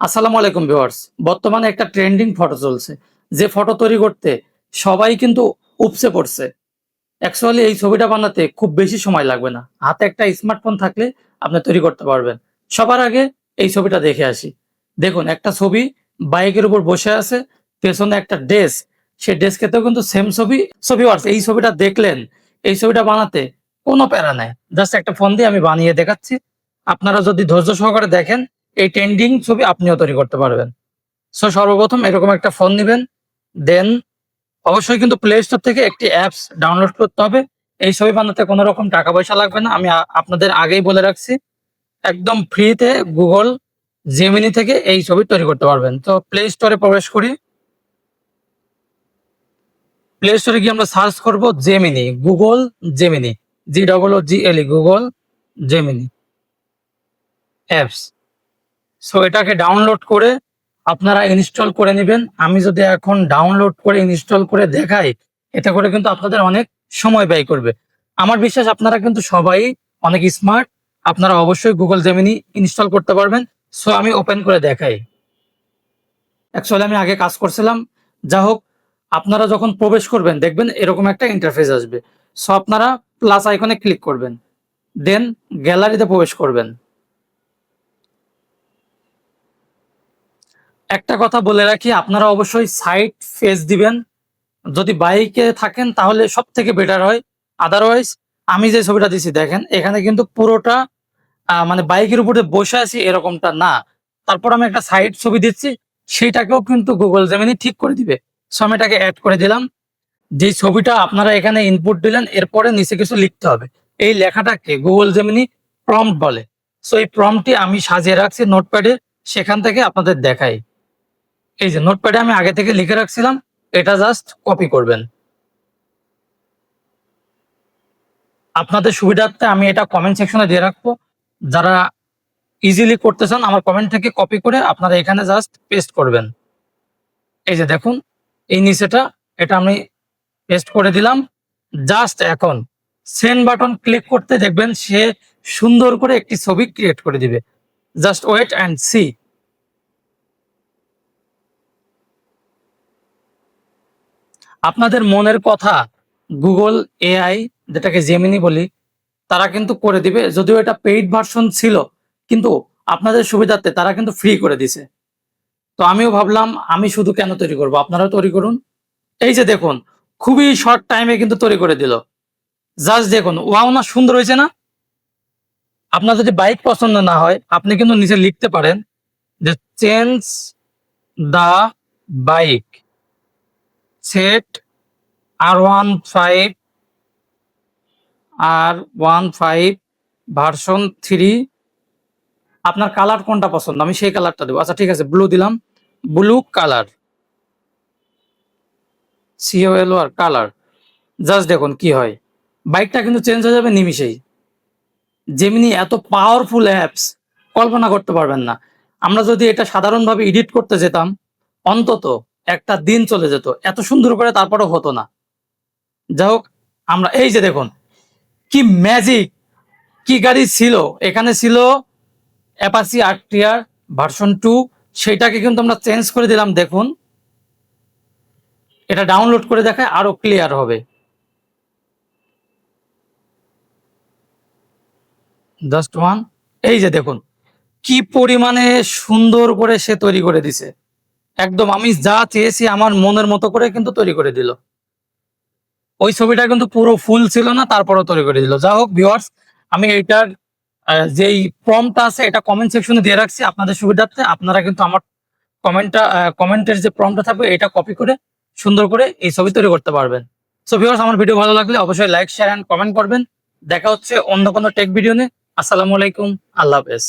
আসসালামু আলাইকুম ভিউয়ার্স। বর্তমানে একটা ট্রেন্ডিং ফটো চলছে। যে ফটো তৈরি করতে সবাই কিন্তু উপচে পড়ছে। অ্যাকচুয়ালি এই ছবিটা বানাতে খুব বেশি সময় লাগবে না। হাতে একটা স্মার্টফোন থাকলে আপনি তৈরি করতে পারবেন। সবার আগে এই ছবিটা দেখে আসি। দেখুন একটা ছবি বাইকের উপর বসে আছে, পেছনে একটা ডেস্ক। সেই ডেস্কেতেও কিন্তু সেম ছবি। সো ভিউয়ার্স এই ছবিটা দেখলেন, এই ছবিটা বানাতে কোনো প্যারা নাই। জাস্ট একটা ফোন দিয়ে আমি বানিয়ে দেখাচ্ছি। আপনারা যদি ধৈর্য সহকারে দেখেন এই ট্রেন্ডিং ছবি আপনিও তৈরি করতে পারবেন। সো সর্বপ্রথম এরকম একটা ফোন নিবেন। দেন অবশ্যই কিন্তু প্লে স্টোর থেকে একটি অ্যাপস ডাউনলোড করতে হবে। এই ছবি বানাতে কোনো রকম টাকা পয়সা লাগবে না। আমি আপনাদের আগেই বলে রাখছি। একদম ফ্রিতে গুগল জেমিনি থেকে এই ছবি তৈরি করতে পারবেন। তো প্লে স্টোরে প্রবেশ করি। প্লে স্টোরে গিয়ে আমরা সার্চ করব Gemini, Google Gemini, GOOGLE Google Gemini apps. So এটাকে ডাউনলোড করে আপনারা ইনস্টল করে নিবেন। আমি যদি এখন ডাউনলোড করে ইনস্টল করে দেখাই, এতে করে কিন্তু আপনাদের অনেক সময় ব্যয় করবে। আমার বিশ্বাস আপনারা কিন্তু সবাই অনেক স্মার্ট। আপনারা অবশ্যই গুগল জেমিনি ইনস্টল করতে পারবেন। সো আমি ওপেন করে দেখাই। অ্যাকচুয়ালি আমি আগে কাজ করছিলাম। যা হোক, আপনারা যখন প্রবেশ করবেন দেখবেন এরকম একটা ইন্টারফেস আসবে। সো আপনারা প্লাস আইকনে ক্লিক করবেন। দেন গ্যালারিতে প্রবেশ করবেন। একটা কথা বলে রাখি, আপনারা অবশ্যই সাইড ফেস দিবেন। যদি বাইকে থাকেন তাহলে সবথেকে বেটার হয়। আদারওয়াইজ আমি যে ছবিটা দিছি দেখেন, এখানে কিন্তু পুরোটা মানে বাইকের উপরে বসে আছি এরকমটা না। তারপর আমি একটা সাইড ছবি দিচ্ছি, সেটাকেও কিন্তু গুগল জেমিনি ঠিক করে দিবে। সো আমি এটাকে এড করে দিলাম। যেই ছবিটা আপনারা এখানে ইনপুট দিলেন, এরপরে নিচে কিছু লিখতে হবে। এই লেখাটাকে গুগল জেমিনি প্রম্পট বলে। সো এই প্রম্পটটি আমি সাজিয়ে রাখছি নোটপ্যাডে, সেখান থেকে আপনাদের দেখাই। এই যে নোটপ্যাডে আমি আগে থেকে লিখে রাখছিলাম, এটা জাস্ট কপি করবেন। আপনাদের সুবিধার্থে আমি এটা কমেন্ট সেকশনে দিয়ে রাখবো। যারা ইজিলি করতে চান আমার কমেন্ট থেকে কপি করে আপনারা এখানে জাস্ট পেস্ট করবেন। এই যে দেখুন, এই নিচেটা এটা আমি পেস্ট করে দিলাম। জাস্ট এখন সেন্ড বাটন ক্লিক করতে দেখবেন সে সুন্দর করে একটি ছবি ক্রিয়েট করে দিবে। Just wait and see. আপনাদের মনের কথা গুগল এআই, যেটাকে জেমিনি বলি, তারা কিন্তু করে দিবে। যদিও এটা পেইড ভার্সন ছিল, কিন্তু আপনাদের সুবিধার্থে তারা কিন্তু ফ্রি করে দিছে। তো আমিও ভাবলাম আমি শুধু কেন তৈরি করব, আপনারাও তৈরি করুন। এই যে দেখুন, খুবই শর্ট টাইমে কিন্তু তৈরি করে দিল। জাস্ট দেখুন, ওয়াও না, সুন্দর হয়েছে না? আপনার যদি বাইক পছন্দ না হয় আপনি কিন্তু নিচে লিখতে পারেন যে change the bike, set R15 version 3। আপনার কালার কোনটা পছন্দ, আমি সেই কালারটা দেবো। আচ্ছা ঠিক আছে, ব্লু দিলাম। Blue colour, COLOR colour. Just দেখুন কি হয়, বাইকটা কিন্তু চেঞ্জ হয়ে যাবে নিমিষেই। জেমিনি এত পাওয়ারফুল অ্যাপস, কল্পনা করতে পারবেন না। আমরা যদি এটা সাধারণভাবে এডিট করতে যেতাম, অন্তত একটা দিন চলে যেত, এত সুন্দর করে তারপরেও হতো না। যাই হোক, আমরা এই যে দেখুন কি ম্যাজিক, কি গাড়ি ছিল এখানে, ছিল অ্যাপাচি আরটিআর ভার্সন 2। সেটাকে কিন্তু আমরা চেঞ্জ করে দিলাম। দেখুন, এটা ডাউনলোড করে দেখায় আরো ক্লিয়ার হবে। Just one. এই যে দেখুন কি পরিমাণে সুন্দর করে সে তৈরি করে দিছে। একদম আমি যা চেয়েছি আমার মনের মতো করে কিন্তু তৈরি করে দিল। ওই ছবিটা কিন্তু পুরো ফুল ছিল না, তারপরও তৈরি করে দিল। যা হোক ভিউয়ার্স, আমি এইটার যেই প্রম্পটটা আছে এটা কমেন্ট সেকশনে দিয়ে রাখছি আপনাদের সুবিধার্থে। আপনারা কিন্তু আমার কমেন্টের যে প্রম্পটটা থাকবে এটা কপি করে সুন্দর করে এই ছবি তৈরি করতে পারবেন। সো ভিউয়ার্স, আমার ভিডিও ভালো লাগলে অবশ্যই লাইক, শেয়ার এন্ড কমেন্ট করবেন। দেখা হচ্ছে অন্য কোনো টেক ভিডিও নিয়ে। আসসালামু আলাইকুম, আল্লাহ হাফেজ।